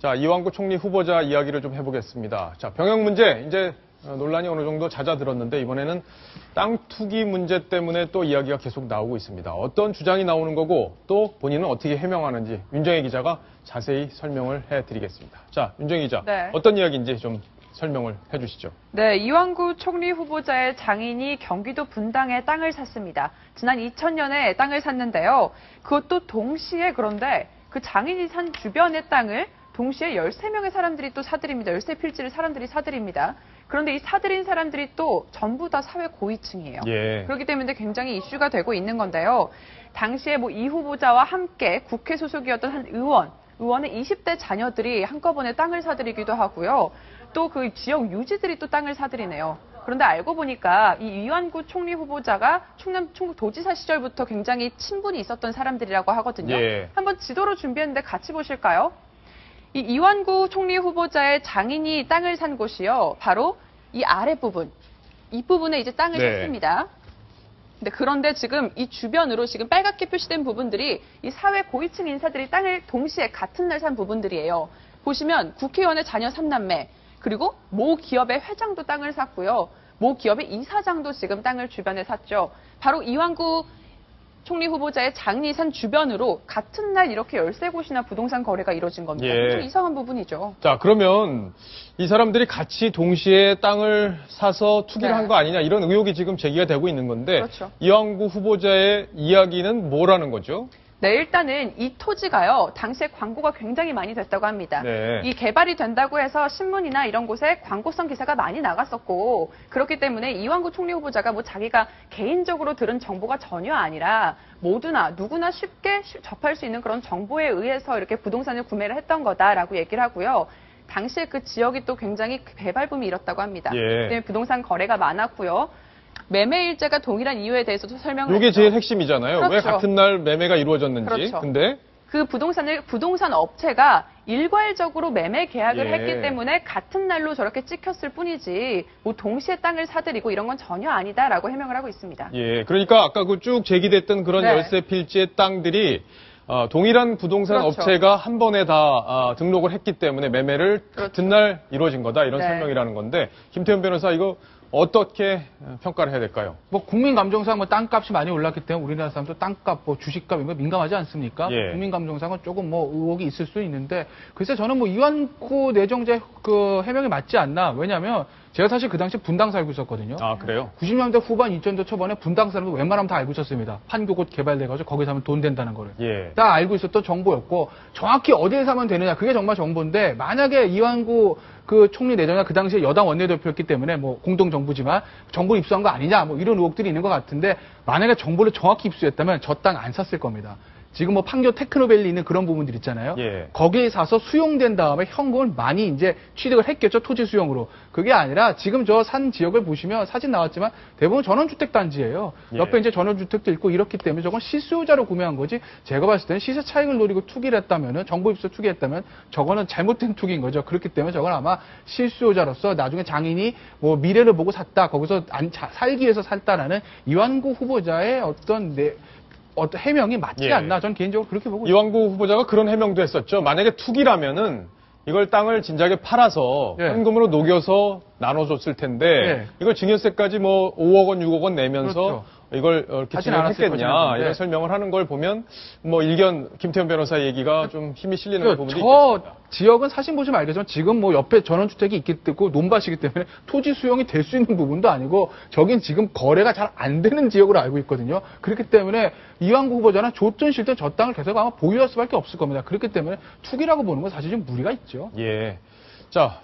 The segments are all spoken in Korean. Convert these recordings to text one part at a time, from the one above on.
자, 이완구 총리 후보자 이야기를 좀 해보겠습니다. 자, 병역 문제 이제 논란이 어느 정도 잦아들었는데 이번에는 땅 투기 문제 때문에 또 이야기가 계속 나오고 있습니다. 어떤 주장이 나오는 거고 또 본인은 어떻게 해명하는지 윤정혜 기자가 자세히 설명을 해드리겠습니다. 자, 윤정혜 기자, 네. 어떤 이야기인지 좀 설명을 해주시죠. 네, 이완구 총리 후보자의 장인이 경기도 분당에 땅을 샀습니다. 지난 2000년에 땅을 샀는데요. 그것도 동시에 그런데 그 장인이 산 주변의 땅을 동시에 13명의 사람들이 또 사들입니다. 13필지를 사람들이 사들입니다. 그런데 이 사들인 사람들이 또 전부 다 사회 고위층이에요. 예. 그렇기 때문에 굉장히 이슈가 되고 있는 건데요. 당시에 이 후보자와 함께 국회 소속이었던 한 의원의 20대 자녀들이 한꺼번에 땅을 사들이기도 하고요. 또 그 지역 유지들이 또 땅을 사들이네요. 그런데 알고 보니까 이 이완구 총리 후보자가 충북 도지사 시절부터 굉장히 친분이 있었던 사람들이라고 하거든요. 예. 한번 지도로 준비했는데 같이 보실까요? 이 이완구 총리 후보자의 장인이 땅을 산 곳이요. 바로 이 아랫부분, 이 부분에 이제 땅을 네. 샀습니다. 그런데 지금 이 주변으로 지금 빨갛게 표시된 부분들이 이 사회 고위층 인사들이 땅을 동시에 같은 날 산 부분들이에요. 보시면 국회의원의 자녀 3남매, 그리고 모 기업의 회장도 땅을 샀고요. 모 기업의 이사장도 지금 땅을 주변에 샀죠. 바로 이완구 총리 후보자의 장인이 산 주변으로 같은 날 이렇게 13곳이나 부동산 거래가 이루어진 겁니다. 예. 좀 이상한 부분이죠. 자, 그러면 이 사람들이 같이 동시에 땅을 사서 투기를 네. 한 거 아니냐 이런 의혹이 지금 제기가 되고 있는 건데 그렇죠. 이완구 후보자의 이야기는 뭐라는 거죠? 네, 일단은 이 토지가요, 당시에 광고가 굉장히 많이 됐다고 합니다. 네. 이 개발이 된다고 해서 신문이나 이런 곳에 광고성 기사가 많이 나갔었고, 그렇기 때문에 이완구 총리 후보자가 자기가 개인적으로 들은 정보가 전혀 아니라 누구나 쉽게 접할 수 있는 그런 정보에 의해서 이렇게 부동산을 구매를 했던 거다라고 얘기를 하고요. 당시에 그 지역이 또 굉장히 개발붐이 일었다고 합니다. 예. 때문에 부동산 거래가 많았고요. 매매 일자가 동일한 이유에 대해서도 설명을 이게 했죠. 제일 핵심이잖아요. 그렇죠. 왜 같은 날 매매가 이루어졌는지. 그렇죠. 근데 그 부동산 업체가 일괄적으로 매매 계약을 예. 했기 때문에 같은 날로 저렇게 찍혔을 뿐이지 동시에 땅을 사들이고 이런 건 전혀 아니다라고 해명을 하고 있습니다. 예, 그러니까 아까 그 쭉 제기됐던 그런 네. 13필지의 땅들이 동일한 부동산 그렇죠. 업체가 한 번에 다 등록을 했기 때문에 매매를 그렇죠. 같은 날 이루어진 거다 이런 네. 설명이라는 건데 김태현 변호사 이거 어떻게 평가를 해야 될까요? 국민 감정상 땅값이 많이 올랐기 때문에 우리나라 사람도 땅값, 주식값 이런 거 민감하지 않습니까? 예. 국민 감정상은 조금 의혹이 있을 수 있는데 글쎄 저는 이완구 내정자의 그 해명이 맞지 않나. 왜냐하면 제가 사실 그 당시 분당 살고 있었거든요. 아, 그래요? 90년대 후반 2000년대 초반에 분당 사람들 웬만하면 다 알고 있었습니다. 판교 곧 개발돼가지고 거기 사면 돈 된다는 거를. 예. 다 알고 있었던 정보였고 정확히 어디에 사면 되느냐 그게 정말 정보인데 만약에 이완구 그 총리 내정자 그 당시에 여당 원내대표였기 때문에 공동 정부지만 정보 입수한 거 아니냐 이런 의혹들이 있는 것 같은데 만약에 정보를 정확히 입수했다면 저 땅 안 샀을 겁니다. 지금 판교 테크노밸리 있는 그런 부분들 있잖아요. 예. 거기에 사서 수용된 다음에 현금을 많이 이제 취득을 했겠죠. 토지 수용으로. 그게 아니라 지금 저 산 지역을 보시면 사진 나왔지만 대부분 전원주택 단지예요. 예. 옆에 이제 전원주택도 있고 이렇기 때문에 저건 실수요자로 구매한 거지. 제가 봤을 때는 시세 차익을 노리고 투기를 했다면은 정보 입수 투기했다면 저거는 잘못된 투기인 거죠. 그렇기 때문에 저건 아마 실수요자로서 나중에 장인이 미래를 보고 샀다. 거기서 살기 위해서 샀다라는 이완구 후보자의 어떤 해명이 맞지 예. 않나 저는 개인적으로 그렇게 보고 있습니다. 이완구 후보자가 그런 해명도 했었죠. 만약에 투기라면은 이걸 땅을 진작에 팔아서 예. 현금으로 녹여서 나눠줬을 텐데 예. 이걸 증여세까지 5억 원, 6억 원 내면서 그렇죠. 이걸 이렇게 하진 진행을 않았을 했겠냐 거죠. 이런 네. 설명을 하는 걸 보면 김태현 변호사 얘기가 좀 힘이 실리는 부분이 저 있겠습니다. 지역은 사진 보시면 알겠지만 지금 옆에 전원주택이 있기 때문에 논밭이기 때문에 토지 수용이 될 수 있는 부분도 아니고 저긴 지금 거래가 잘 안 되는 지역으로 알고 있거든요. 그렇기 때문에 이완구 후보자는 줬든 싫든 저 땅을 계속 아마 보유할 수밖에 없을 겁니다. 그렇기 때문에 투기라고 보는 건 사실 좀 무리가 있죠. 예. 자,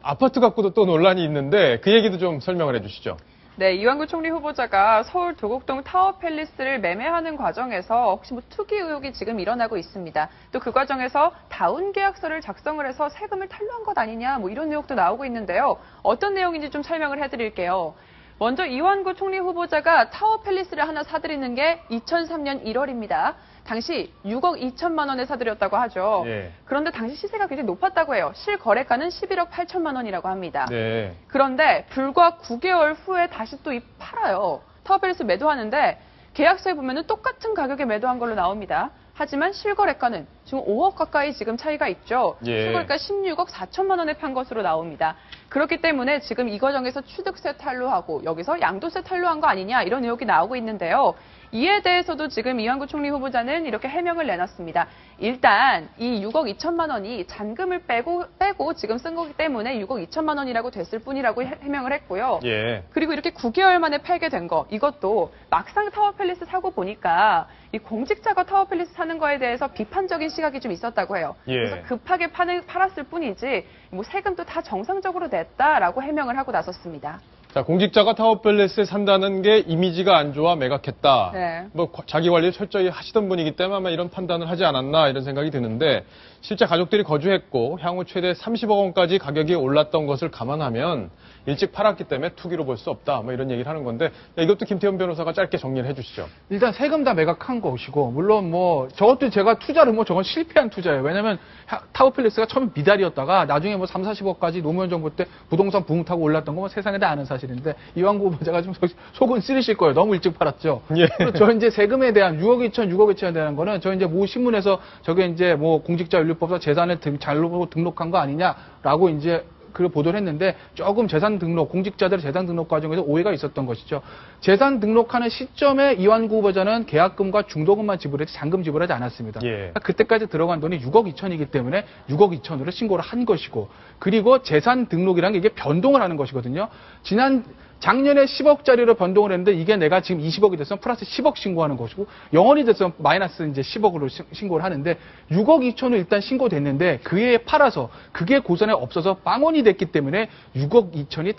아파트 갖고도 또 논란이 있는데 그 얘기도 좀 설명을 해주시죠. 네, 이완구 총리 후보자가 서울 도곡동 타워팰리스를 매매하는 과정에서 혹시 투기 의혹이 지금 일어나고 있습니다. 또 그 과정에서 다운 계약서를 작성을 해서 세금을 탈루한 것 아니냐 이런 의혹도 나오고 있는데요. 어떤 내용인지 좀 설명을 해드릴게요. 먼저 이완구 총리 후보자가 타워팰리스를 하나 사들이는 게 2003년 1월입니다. 당시 6억 2천만 원에 사들였다고 하죠. 예. 그런데 당시 시세가 굉장히 높았다고 해요. 실거래가는 11억 8천만 원이라고 합니다. 네. 그런데 불과 9개월 후에 다시 또 팔아요. 타워팰리스 매도하는데 계약서에 보면 똑같은 가격에 매도한 걸로 나옵니다. 하지만 실거래가는 지금 5억 가까이 지금 차이가 있죠. 예. 시골가 16억 4천만 원에 판 것으로 나옵니다. 그렇기 때문에 지금 이 과정에서 취득세 탈루하고 여기서 양도세 탈루한 거 아니냐 이런 의혹이 나오고 있는데요. 이에 대해서도 지금 이완구 총리 후보자는 이렇게 해명을 내놨습니다. 일단 이 6억 2천만 원이 잔금을 빼고 지금 쓴 거기 때문에 6억 2천만 원이라고 됐을 뿐이라고 해명을 했고요. 예. 그리고 이렇게 9개월 만에 팔게 된 거, 이것도 막상 타워팰리스 사고 보니까 이 공직자가 타워팰리스 사는 거에 대해서 비판적인 시각이 좀 있었다고 해요. 예. 그래서 급하게 팔았을 뿐이지 뭐 세금도 다 정상적으로 냈다라고 해명을 하고 나섰습니다. 자, 공직자가 타워팰리스에 산다는 게 이미지가 안 좋아 매각했다. 네. 뭐 자기 관리 철저히 하시던 분이기 때문에 아마 이런 판단을 하지 않았나 이런 생각이 드는데 실제 가족들이 거주했고 향후 최대 30억 원까지 가격이 올랐던 것을 감안하면 일찍 팔았기 때문에 투기로 볼 수 없다. 뭐 이런 얘기를 하는 건데 이것도 김태현 변호사가 짧게 정리를 해주시죠. 일단 세금 다 매각한 것이고 물론 뭐 저것도 제가 투자를 뭐 저건 실패한 투자예요. 왜냐면 타워팰리스가 처음에 미달이었다가 나중에 뭐 3, 40억까지 노무현 정부 때 부동산 붕 타고 올랐던 거 뭐 세상에 다 아는 사실인데 이완구 후보자가 좀 속은 쓰리실 거예요. 너무 일찍 팔았죠. 예. 그리고 저 이제 세금에 대한 6억 2천에 대한 거는 저 이제 모 신문에서 저게 이제 뭐 공직자윤리법상 재산을 잘로 등록한 거 아니냐라고 이제 그 보도를 했는데 조금 재산 등록, 공직자들의 재산 등록 과정에서 오해가 있었던 것이죠. 재산 등록하는 시점에 이완구 후보자는 계약금과 중도금만 지불했지 잔금 지불하지 않았습니다. 예. 그때까지 들어간 돈이 6억 2천이기 때문에 6억 2천으로 신고를 한 것이고 그리고 재산 등록이라는 게 이게 변동을 하는 것이거든요. 작년에 10억짜리로 변동을 했는데 이게 내가 지금 20억이 됐으면 플러스 10억 신고하는 것이고 영원이 됐으면 마이너스 이제 10억으로 신고를 하는데 6억 2천은 일단 신고됐는데 그에 팔아서 그게 고스란히 없어서 빵원이 됐기 때문에 6억 2천이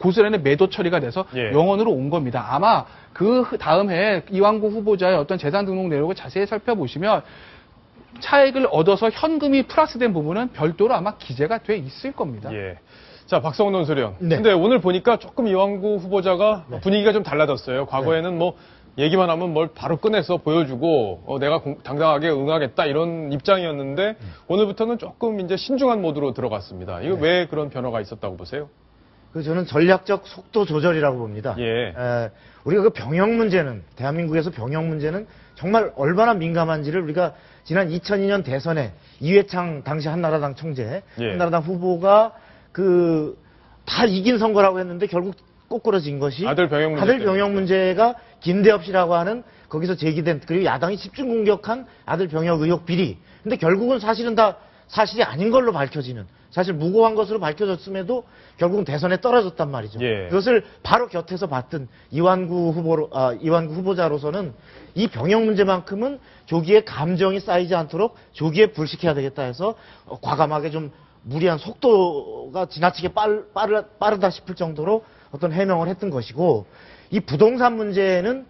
고스란히 매도 처리가 돼서 예. 영원으로 온 겁니다. 아마 그 다음 해에 이완구 후보자의 어떤 재산 등록 내역을 자세히 살펴보시면 차익을 얻어서 현금이 플러스된 부분은 별도로 아마 기재가 돼 있을 겁니다. 예. 자, 박성훈 논설위원. 네. 근데 오늘 보니까 조금 이완구 후보자가 분위기가 좀 달라졌어요. 과거에는 뭐 얘기만 하면 뭘 바로 꺼내서 보여주고 내가 당당하게 응하겠다 이런 입장이었는데 오늘부터는 조금 이제 신중한 모드로 들어갔습니다. 이거 왜 그런 변화가 있었다고 보세요? 저는 전략적 속도 조절이라고 봅니다. 예. 우리가 그 병역 문제는, 대한민국에서 병역 문제는 정말 얼마나 민감한지를 우리가 지난 2002년 대선에 이회창 당시 한나라당 총재, 예. 한나라당 후보가 다 이긴 선거라고 했는데 결국 꼬꾸라진 것이 아들 병역 문제가 김대엽 씨라고 하는 거기서 제기된 그리고 야당이 집중 공격한 아들 병역 의혹 비리. 근데 결국은 사실은 다 사실이 아닌 걸로 밝혀지는 사실 무고한 것으로 밝혀졌음에도 결국은 대선에 떨어졌단 말이죠. 예. 그것을 바로 곁에서 봤던 이완구 후보자로서는 이 병역 문제만큼은 조기에 감정이 쌓이지 않도록 조기에 불식해야 되겠다 해서 과감하게 좀 무리한 속도가 지나치게 빠르다 싶을 정도로 어떤 해명을 했던 것이고 이 부동산 문제는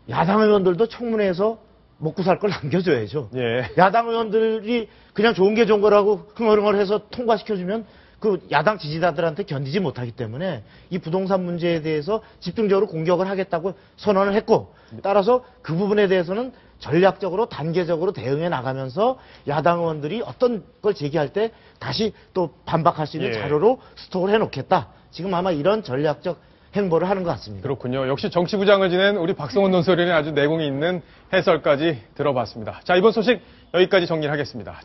야당 의원들도 청문회에서 먹고 살 걸 남겨줘야죠. 예. 야당 의원들이 그냥 좋은 게 좋은 거라고 흥얼흥얼해서 통과시켜주면 그 야당 지지자들한테 견디지 못하기 때문에 이 부동산 문제에 대해서 집중적으로 공격을 하겠다고 선언을 했고 따라서 그 부분에 대해서는 전략적으로 단계적으로 대응해 나가면서 야당 의원들이 어떤 걸 제기할 때 다시 또 반박할 수 있는 예. 자료로 스톡을 해놓겠다. 지금 아마 이런 전략적 행보를 하는 것 같습니다. 그렇군요. 역시 정치부장을 지낸 우리 박성훈 논설위원의 아주 내공이 있는 해설까지 들어봤습니다. 자, 이번 소식 여기까지 정리하겠습니다.